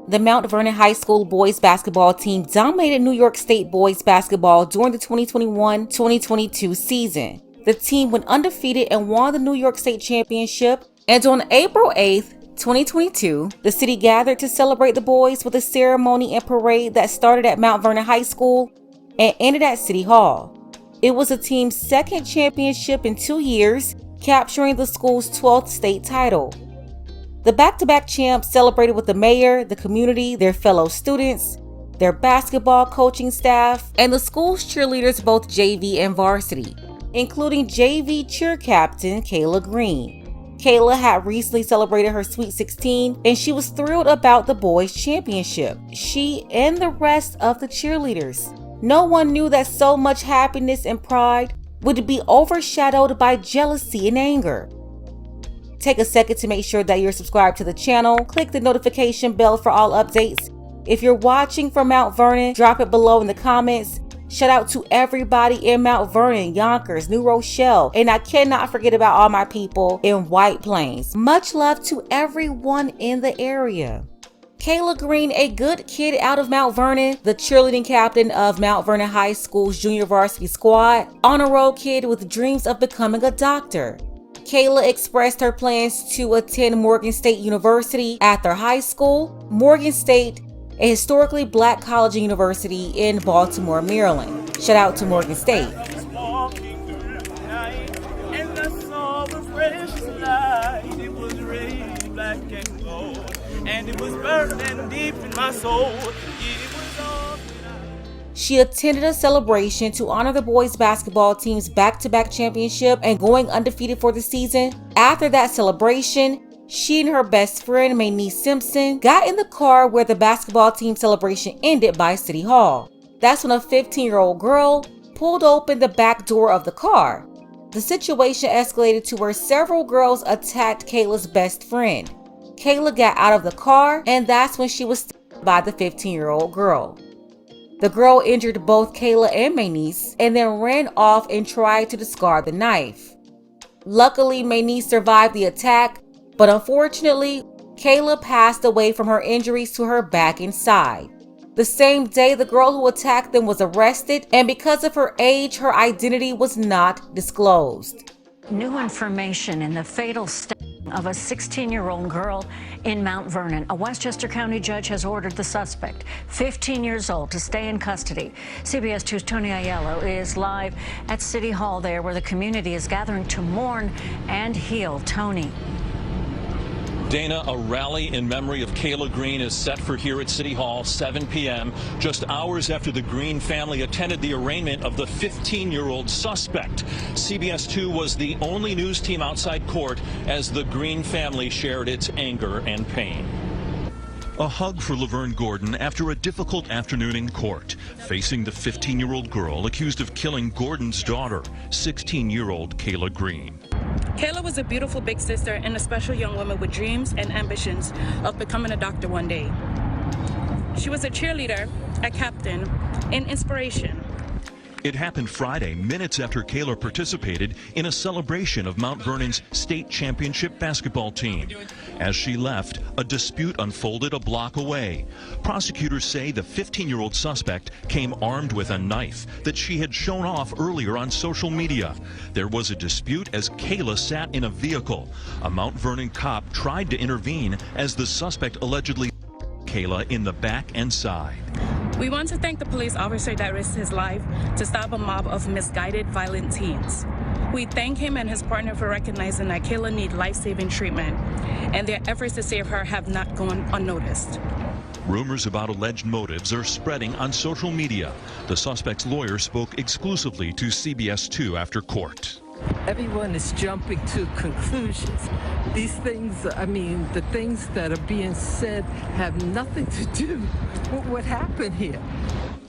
The Mount Vernon High School boys basketball team dominated New York State boys basketball during the 2021-2022 season. The team went undefeated and won the New York State Championship, and on April 8th, 2022, the city gathered to celebrate the boys with a ceremony and parade that started at Mount Vernon High School and ended at City Hall. It was the team's second championship in 2 years, capturing the school's 12th state title. The back-to-back champs celebrated with the mayor, the community, their fellow students, their basketball coaching staff, and the school's cheerleaders, both JV and varsity, including JV cheer captain Kayla Green. Kayla had recently celebrated her Sweet 16, and she was thrilled about the boys' championship. She and the rest of the cheerleaders. No one knew that so much happiness and pride would be overshadowed by jealousy and anger. Take a second to make sure that you're subscribed to the channel. Click the notification bell for all updates. If you're watching from Mount Vernon, drop it below in the comments. Shout out to everybody in Mount Vernon, Yonkers, New Rochelle, and I cannot forget about all my people in White Plains. Much love to everyone in the area. Kayla Green, a good kid out of Mount Vernon, the cheerleading captain of Mount Vernon High School's junior varsity squad, honor roll kid with dreams of becoming a doctor. Kayla expressed her plans to attend Morgan State University at their high school. Morgan State, a historically black college and university in Baltimore, Maryland. Shout out to Morgan State. She attended a celebration to honor the boys basketball team's back-to-back championship and going undefeated for the season. After that celebration, she and her best friend, Mayniece Simpson, got in the car where the basketball team celebration ended by City Hall. That's when a 15-year-old girl pulled open the back door of the car. The situation escalated to where several girls attacked Kayla's best friend. Kayla got out of the car, and that's when she was stabbed by the 15-year-old girl. The girl injured both Kayla and Mayniece and then ran off and tried to discard the knife. Luckily, Mayniece survived the attack, but unfortunately, Kayla passed away from her injuries to her back and side. The same day, the girl who attacked them was arrested, and because of her age, her identity was not disclosed. New information in the fatal stabbing of a 16-year-old girl in Mount Vernon. A Westchester County judge has ordered the suspect, 15 years old, to stay in custody. CBS 2's Tony Aiello is live at City Hall there, where the community is gathering to mourn and heal. Tony. Dana, a rally in memory of Kayla Green is set for here at City Hall, 7 p.m., just hours after the Green family attended the arraignment of the 15-year-old suspect. CBS 2 was the only news team outside court as the Green family shared its anger and pain. A hug for Laverne Gordon after a difficult afternoon in court, facing the 15-year-old girl accused of killing Gordon's daughter, 16-year-old Kayla Green. Kayla was a beautiful big sister and a special young woman with dreams and ambitions of becoming a doctor one day. She was a cheerleader, a captain, an inspiration. It happened Friday, minutes after Kayla participated in a celebration of Mount Vernon's state championship basketball team. As she left, a dispute unfolded a block away. Prosecutors say the 15-year-old suspect came armed with a knife that she had shown off earlier on social media. There was a dispute as Kayla sat in a vehicle. A Mount Vernon cop tried to intervene as the suspect allegedly Kayla in the back and side. We want to thank the police officer that risked his life to stop a mob of misguided, violent teens. We thank him and his partner for recognizing that Kayla needs life-saving treatment, and their efforts to save her have not gone unnoticed. Rumors about alleged motives are spreading on social media. The suspect's lawyer spoke exclusively to CBS 2 after court. Everyone is jumping to conclusions. These things, I mean, the things that are being said have nothing to do with what happened here.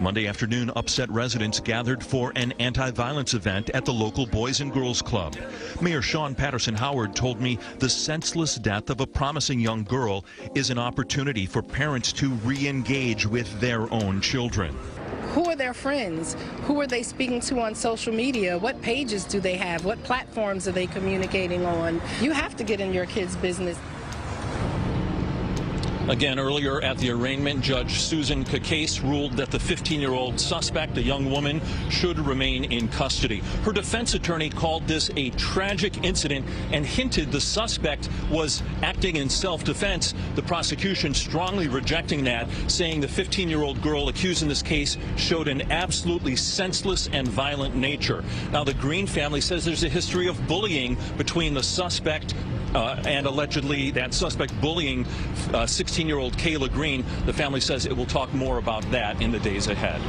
Monday afternoon, upset residents gathered for an anti-violence event at the local Boys and Girls Club. Mayor Sean Patterson Howard told me the senseless death of a promising young girl is an opportunity for parents to re-engage with their own children. Who are their friends? Who are they speaking to on social media? What pages do they have? What platforms are they communicating on? You have to get in your kids' business. Again, earlier at the arraignment, Judge Susan Cacase ruled that the 15-year-old suspect, a young woman, should remain in custody. Her defense attorney called this a tragic incident and hinted the suspect was acting in self-defense. The prosecution strongly rejecting that, saying the 15-year-old girl accused in this case showed an absolutely senseless and violent nature. Now, the Green family says there's a history of bullying between the suspect and allegedly that suspect bullying 16-year-old Kayla Green. The family says it will talk more about that in the days ahead.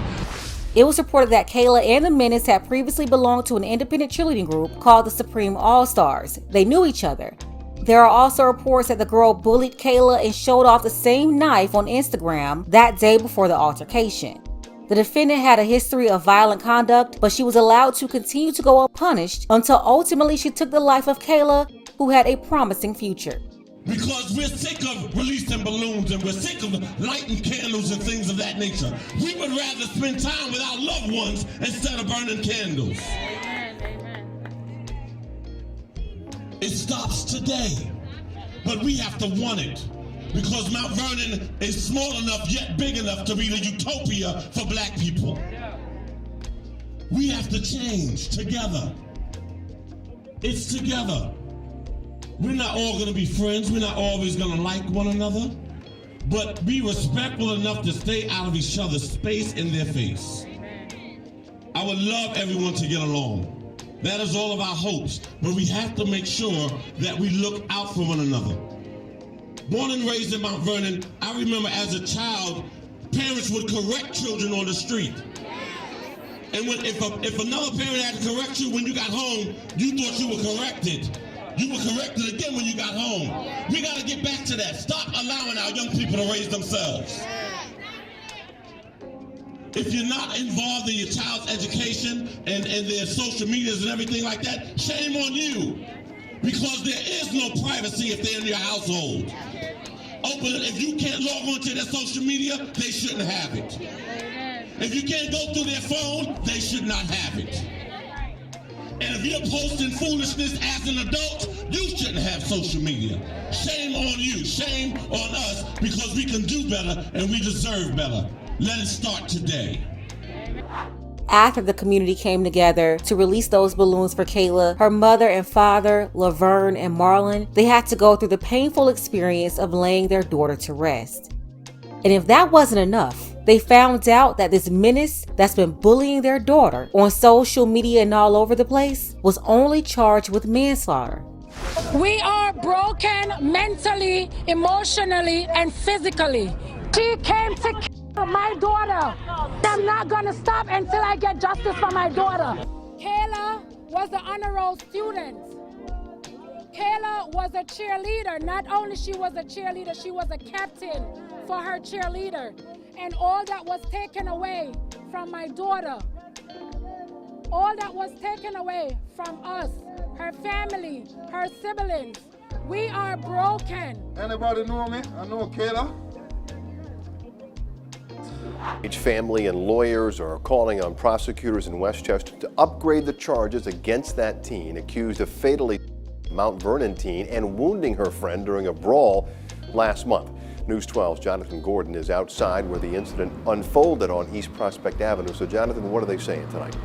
It was reported that Kayla and the Menace had previously belonged to an independent cheerleading group called the Supreme All-Stars. They knew each other. There are also reports that the girl bullied Kayla and showed off the same knife on Instagram that day before the altercation. The defendant had a history of violent conduct, but she was allowed to continue to go unpunished until ultimately she took the life of Kayla, who had a promising future. Because we're sick of releasing balloons and we're sick of lighting candles and things of that nature. We would rather spend time with our loved ones instead of burning candles. Amen. It stops today, but we have to want it. Because Mount Vernon is small enough yet big enough to be the utopia for black people. We have to change together. It's together. We're not all going to be friends. We're not always going to like one another. But be respectful enough to stay out of each other's space in their face. I would love everyone to get along. That is all of our hopes. But we have to make sure that we look out for one another. Born and raised in Mount Vernon, I remember as a child, parents would correct children on the street. And if another parent had to correct you when you got home, you thought you were corrected. You were corrected again when you got home. We got to get back to that. Stop allowing our young people to raise themselves. If you're not involved in your child's education and their social medias and everything like that, shame on you. Because there is no privacy if they're in your household. If you can't log on to their social media, they shouldn't have it. If you can't go through their phone, they should not have it. And if you're posting foolishness as an adult, you shouldn't have social media. Shame on you, shame on us, because we can do better and we deserve better. Let it start today. After the community came together to release those balloons for Kayla, her mother and father, Laverne and Marlon, they had to go through the painful experience of laying their daughter to rest. And if that wasn't enough, they found out that this menace that's been bullying their daughter on social media and all over the place was only charged with manslaughter. We are broken mentally, emotionally, and physically. She came to kill my daughter. I'm not gonna stop until I get justice for my daughter. Kayla was an honor roll student. Kayla was a cheerleader. Not only she was a cheerleader, she was a captain for her cheerleader. And all that was taken away from my daughter, all that was taken away from us, her family, her siblings, we are broken. Anybody know me? I know Kayla. Each family and lawyers are calling on prosecutors in Westchester to upgrade the charges against that teen accused of fatally Mount Vernon teen and wounding her friend during a brawl last month. News 12's Jonathan Gordon is outside where the incident unfolded on East Prospect Avenue. So Jonathan, what are they saying tonight?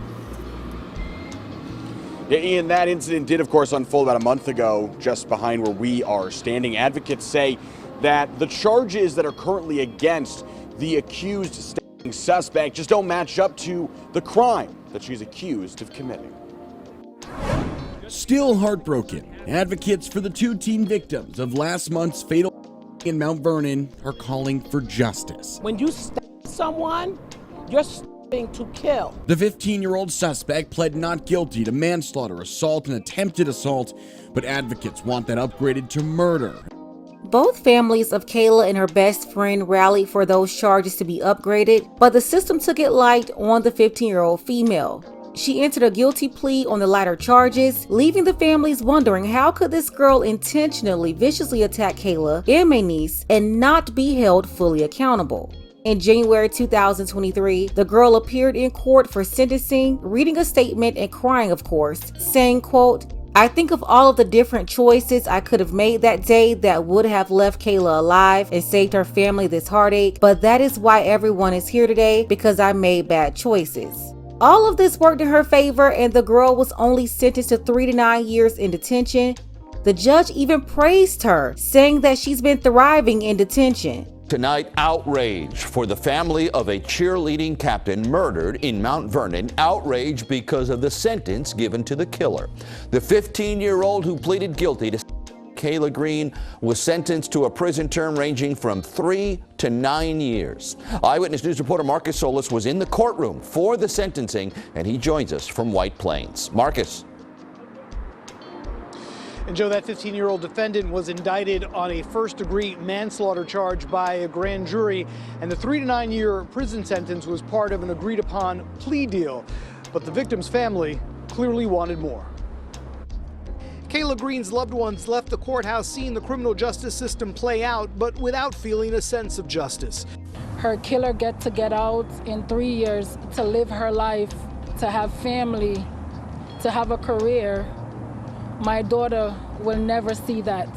Yeah, Ian, that incident did, of course, unfold about a month ago, just behind where we are standing. Advocates say that the charges that are currently against the accused suspect just don't match up to the crime that she's accused of committing. Still heartbroken, advocates for the two teen victims of last month's fatal in Mount Vernon are calling for justice. When you stab someone, you're stabbing to kill. The 15-year-old suspect pled not guilty to manslaughter, assault, and attempted assault, but advocates want that upgraded to murder. Both families of Kayla and her best friend rallied for those charges to be upgraded, but the system took it light on the 15-year-old female. She entered a guilty plea on the lighter charges, leaving the families wondering how could this girl intentionally viciously attack Kayla and my niece and not be held fully accountable. In January 2023, the girl appeared in court for sentencing, reading a statement and crying, of course, saying, quote, I think of all of the different choices I could have made that day that would have left Kayla alive and saved her family this heartache, but that is why everyone is here today, because I made bad choices. All of this worked in her favor, and the girl was only sentenced to 3 to 9 years in detention. The judge even praised her, saying that she's been thriving in detention. Tonight, outrage for the family of a cheerleading captain murdered in Mount Vernon. Outrage because of the sentence given to the killer. The 15-year-old who pleaded guilty to Kayla Green was sentenced to a prison term ranging from 3 to 9 years. Eyewitness News reporter Marcus Solis was in the courtroom for the sentencing, and he joins us from White Plains. Marcus. And Joe, that 15-year-old defendant was indicted on a first-degree manslaughter charge by a grand jury, and the 3 to 9 year prison sentence was part of an agreed-upon plea deal. But the victim's family clearly wanted more. Kayla Green's loved ones left the courthouse seeing the criminal justice system play out, but without feeling a sense of justice. Her killer get out in 3 years to live her life, to have family, to have a career. My daughter will never see that.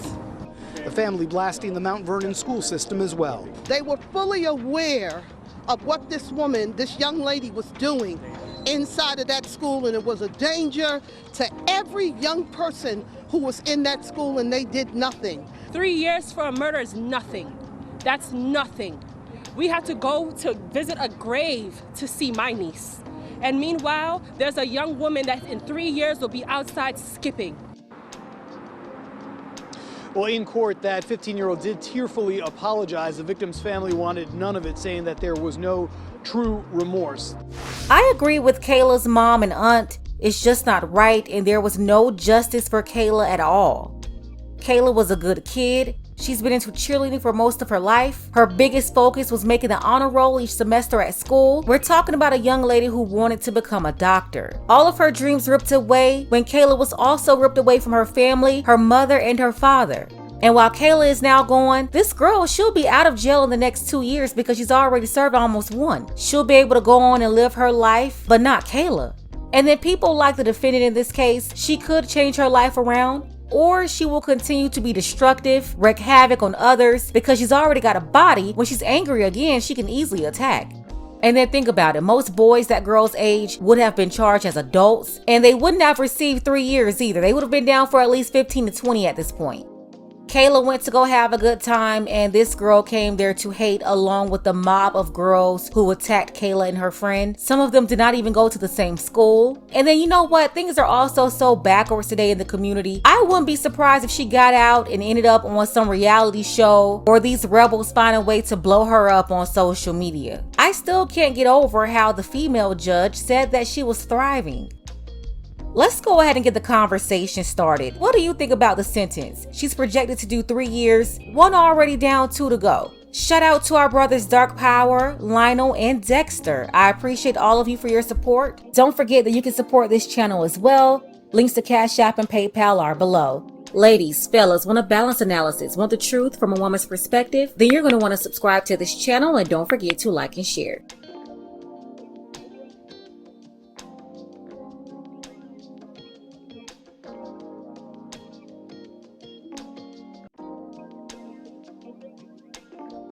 The family blasting the Mount Vernon school system as well. They were fully aware of what this woman, this young lady, was doing inside of that school, and it was a danger to every young person who was in that school, and they did nothing. 3 years for a murder is nothing. That's nothing. We had to go to visit a grave to see my niece. And meanwhile, there's a young woman that in 3 years will be outside skipping. Well, in court, that 15-year-old did tearfully apologize. The victim's family wanted none of it, saying that there was no true remorse. I agree with Kayla's mom and aunt. It's just not right, and there was no justice for Kayla at all. Kayla was a good kid. She's been into cheerleading for most of her life. Her biggest focus was making the honor roll each semester at school. We're talking about a young lady who wanted to become a doctor. All of her dreams ripped away when Kayla was also ripped away from her family, her mother, and her father. And while Kayla is now gone, this girl, she'll be out of jail in the next 2 years because she's already served almost 1. She'll be able to go on and live her life, but not Kayla. And then people like the defendant in this case, she could change her life around, or she will continue to be destructive, wreak havoc on others because she's already got a body. When she's angry again, she can easily attack. And then think about it, most boys that girl's age would have been charged as adults, and they wouldn't have received 3 years either. They would have been down for at least 15 to 20 at this point. Kayla went to go have a good time, and this girl came there to hate along with the mob of girls who attacked Kayla and her friend. Some of them did not even go to the same school. And then you know what? Things are also so backwards today in the community. I wouldn't be surprised if she got out and ended up on some reality show, or these rebels find a way to blow her up on social media. I still can't get over how the female judge said that she was thriving. Let's go ahead and get the conversation started. What do you think about the sentence? She's projected to do 3 years, 1 already down, 2 to go. Shout out to our brothers Dark Power, Lionel, and Dexter. I appreciate all of you for your support. Don't forget that you can support this channel as well. Links to Cash App and PayPal are below. Ladies, fellas, want a balanced analysis, want the truth from a woman's perspective? Then you're going to want to subscribe to this channel, and don't forget to like and share.